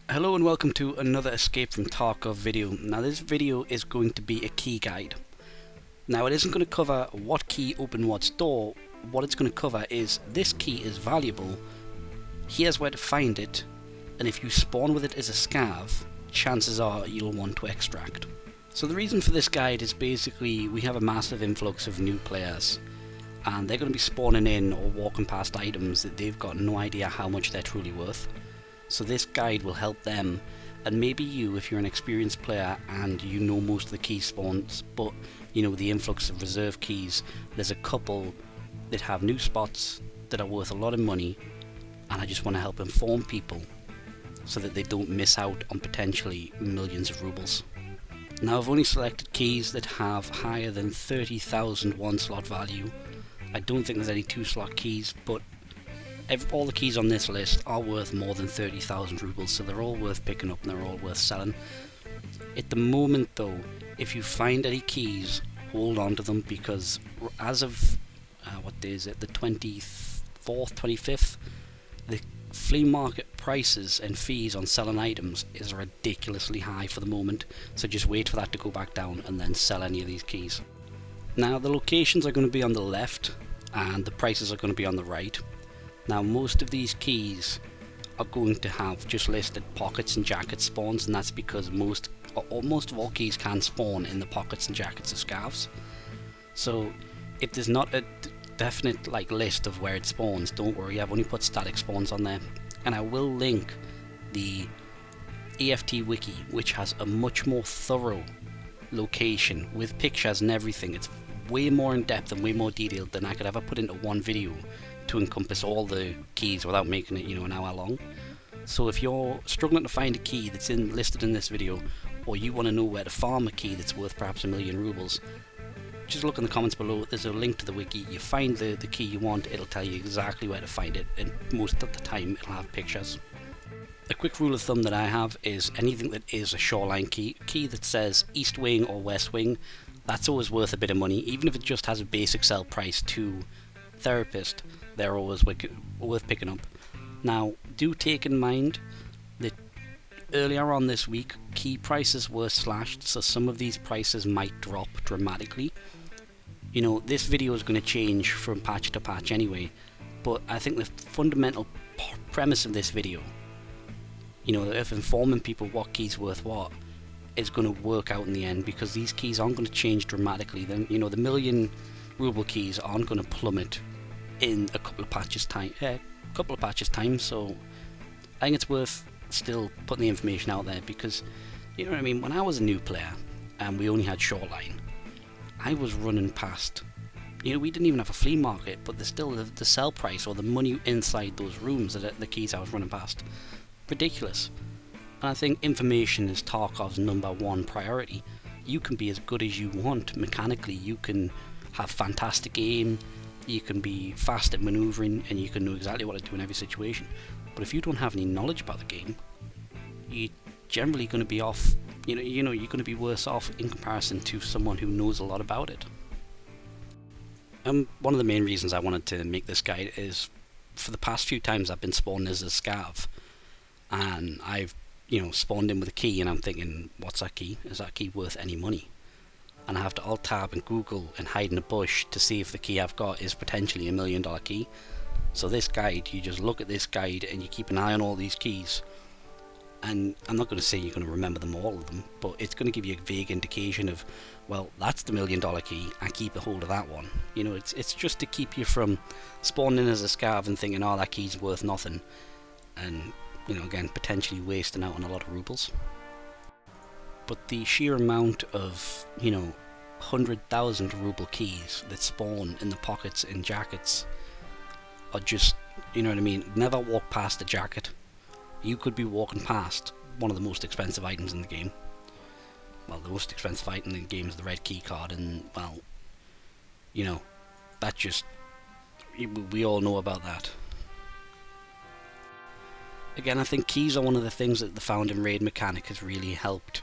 Hello and welcome to another Escape from Tarkov video. Now this video is going to be a key guide. Now it isn't going to cover what key opened what door. What it's going to cover is this key is valuable, here's where to find it, and if you spawn with it as a scav, chances are you'll want to extract. So the reason for this guide is basically we have a massive influx of new players and they're going to be spawning in or walking past items that they've got no idea how much they're truly worth. So this guide will help them, and maybe you if you're an experienced player and you know most of the key spawns, but you know the influx of reserve keys, there's a couple that have new spots that are worth a lot of money, and I just want to help inform people so that they don't miss out on potentially millions of rubles. Now I've only selected keys that have higher than 30,000 one slot value. I don't think there's any 2-slot keys, but all the keys on this list are worth more than 30,000 rubles, so they're all worth picking up and they're all worth selling. At the moment though, if you find any keys, hold on to them, because as of, what day is it, the 24th, 25th, the flea market prices and fees on selling items is ridiculously high for the moment, so just wait for that to go back down and then sell any of these keys. Now the locations are going to be on the left and the prices are going to be on the right. Now most of these keys are going to have just listed pockets and jacket spawns, and that's because most of all keys can spawn in the pockets and jackets of scavs. So if there's not a definite list of where it spawns, don't worry, I've only put static spawns on there. And I will link the EFT wiki, which has a much more thorough location with pictures and everything. It's way more in depth and way more detailed than I could ever put into one video to encompass all the keys without making it, an hour long. So if you're struggling to find a key that's listed in this video, or you want to know where to farm a key that's worth perhaps 1,000,000 rubles, just look in the comments below. There's a link to the wiki. You find the key you want, it'll tell you exactly where to find it, and most of the time it'll have pictures. A quick rule of thumb that I have is anything that is a shoreline key that says east wing or west wing, that's always worth a bit of money, even if it just has a basic sell price to therapist, they're always worth picking up. Now do take in mind that earlier on this week key prices were slashed, so some of these prices might drop dramatically. This video is going to change from patch to patch anyway, but I think the fundamental premise of this video, of informing people what keys worth what, is going to work out in the end, because these keys aren't going to change dramatically. Then the 1,000,000 ruble keys aren't going to plummet in a couple of patches time. So I think it's worth still putting the information out there, because when I was a new player and we only had shoreline, I was running past, we didn't even have a flea market, but there's still the sell price or the money inside those rooms that the keys I was running past, ridiculous. And I think information is Tarkov's #1 priority. You can be as good as you want mechanically, you can have fantastic aim, you can be fast at maneuvering, and you can know exactly what to do in every situation. But if you don't have any knowledge about the game, you're generally going to be off, you're going to be worse off in comparison to someone who knows a lot about it. One of the main reasons I wanted to make this guide is for the past few times I've been spawned as a scav, and I've spawned in with a key and I'm thinking, what's that key? Is that key worth any money? And I have to alt tab and Google and hide in a bush to see if the key I've got is potentially $1,000,000 key. So this guide, you just look at this guide and you keep an eye on all these keys, and I'm not going to say you're going to remember them, all of them, but it's going to give you a vague indication of, well, that's the $1,000,000 key, I keep a hold of that one. It's just to keep you from spawning in as a scav and thinking, oh, that key's worth nothing, and again, potentially wasting out on a lot of rubles. But the sheer amount of 100,000 ruble keys that spawn in the pockets and jackets are just, never walk past a jacket. You could be walking past one of the most expensive items in the game. Well, the most expensive item in the game is the red key card, and well, that just, we all know about that. Again, I think keys are one of the things that the found in raid mechanic has really helped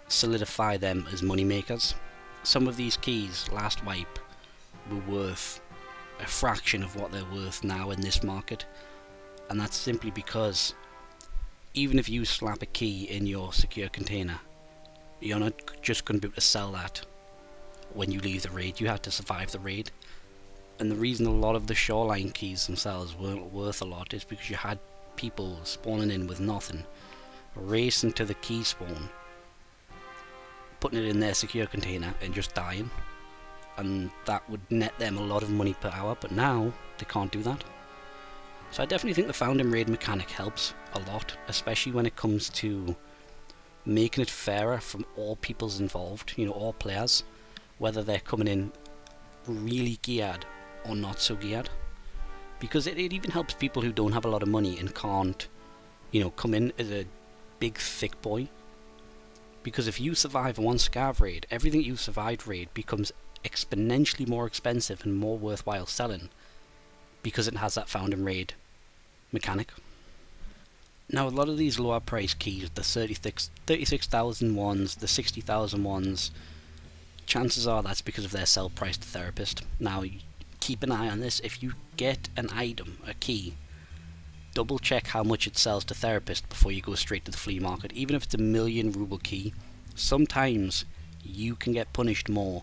solidify them as money makers. Some of these keys last wipe were worth a fraction of what they're worth now in this market, and that's simply because even if you slap a key in your secure container, you're not just going to be able to sell that when you leave the raid. You have to survive the raid. And the reason a lot of the shoreline keys themselves weren't worth a lot is because you had people spawning in with nothing, racing to the key spawn, putting it in their secure container and just dying, and that would net them a lot of money per hour. But now they can't do that. So I definitely think the found and raid mechanic helps a lot, especially when it comes to making it fairer from all people's involved, you know, all players, whether they're coming in really geared or not so geared. Because it even helps people who don't have a lot of money and can't, you know, come in as a big thick boy. Because if you survive one scav raid, everything you survived raid becomes exponentially more expensive and more worthwhile selling, because it has that found and raid mechanic. Now a lot of these lower price keys, the 36,000 ones, the 60,000 ones, chances are that's because of their sell price to therapist. Now keep an eye on this. If you get an item, a key, double check how much it sells to therapist before you go straight to the flea market. Even if it's a 1,000,000 ruble key, sometimes you can get punished more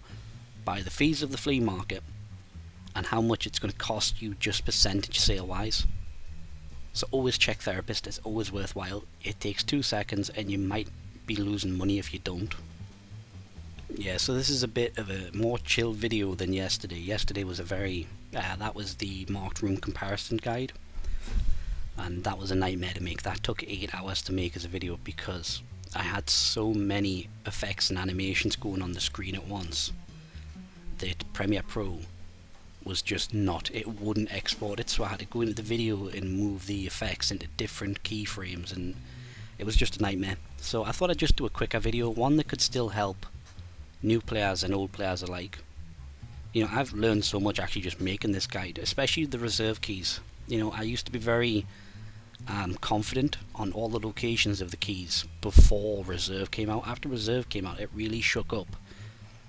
by the fees of the flea market and how much it's going to cost you just percentage sale wise. So always check therapist, it's always worthwhile. It takes 2 seconds and you might be losing money if you don't. Yeah, so this is a bit of a more chill video than yesterday. Yesterday was a very, that was the marked room comparison guide, and that was a nightmare to make. That took 8 hours to make as a video because I had so many effects and animations going on the screen at once that Premiere Pro was just not, it wouldn't export it, so I had to go into the video and move the effects into different keyframes, and it was just a nightmare. So I thought I'd just do a quicker video, one that could still help new players and old players alike. You know, I've learned so much actually just making this guide, especially the reserve keys. You know, I used to be very confident on all the locations of the keys before reserve came out. After reserve came out, it really shook up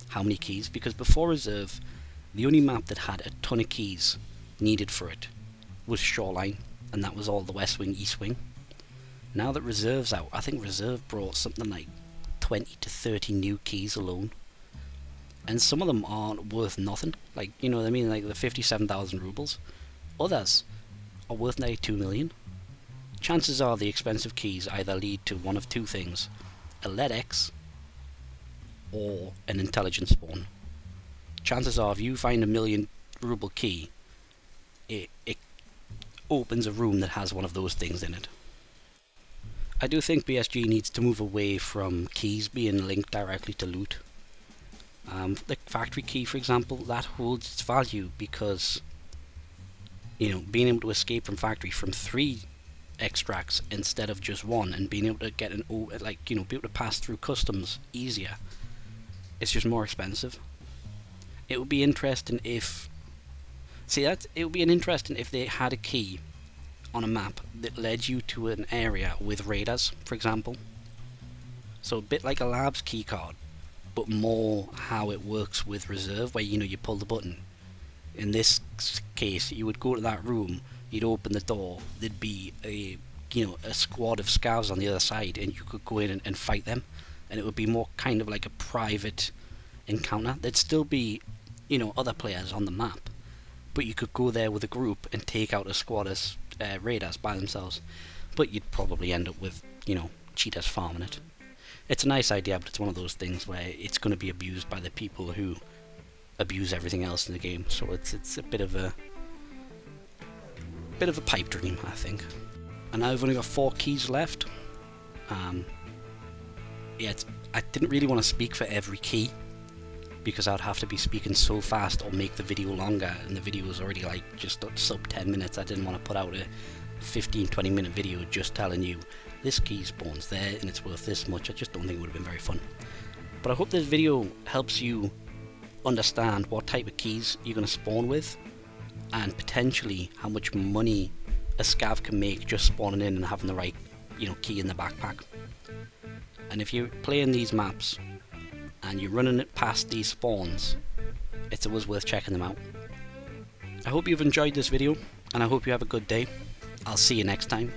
how many keys, because before reserve, the only map that had a ton of keys needed for it was shoreline, and that was all the west wing, east wing. Now that reserve's out, I think reserve brought something like 20 to 30 new keys alone, and some of them aren't worth nothing, like, you know what I mean, like the 57,000 rubles. Others are worth nearly 2 million. Chances are the expensive keys either lead to one of two things: a LEDX or an intelligence spawn. Chances are if you find a 1,000,000 ruble key, it opens a room that has one of those things in it. I do think BSG needs to move away from keys being linked directly to loot. The factory key, for example, that holds its value because, you know, being able to escape from factory from 3 extracts instead of just 1, and being able to get an, like, you know, be able to pass through customs easier, it's just more expensive. It would be interesting if, it would be interesting if they had a key on a map that led you to an area with radars, for example. So a bit like a labs keycard, but more how it works with reserve, where, you know, you pull the button. In this case, you would go to that room, you'd open the door, there'd be a, you know, a squad of scavs on the other side, and you could go in and fight them, and it would be more kind of like a private encounter. There'd still be, you know, other players on the map, but you could go there with a group and take out a squad of raiders by themselves, but you'd probably end up with, you know, cheaters farming it. It's a nice idea, but it's one of those things where it's going to be abused by the people who abuse everything else in the game. So it's a bit of a pipe dream, I think. And now I've only got 4 keys left. Yeah, I didn't really want to speak for every key, because I'd have to be speaking so fast or make the video longer, and the video was already like just sub 10 minutes. I didn't want to put out a 15-20 minute video just telling you this key spawns there and it's worth this much. I just don't think it would have been very fun. But I hope this video helps you understand what type of keys you're going to spawn with, and potentially how much money a scav can make just spawning in and having the right, you know, key in the backpack. And if you're playing these maps and you're running it past these spawns, it's always worth checking them out. I hope you've enjoyed this video, and I hope you have a good day. I'll see you next time.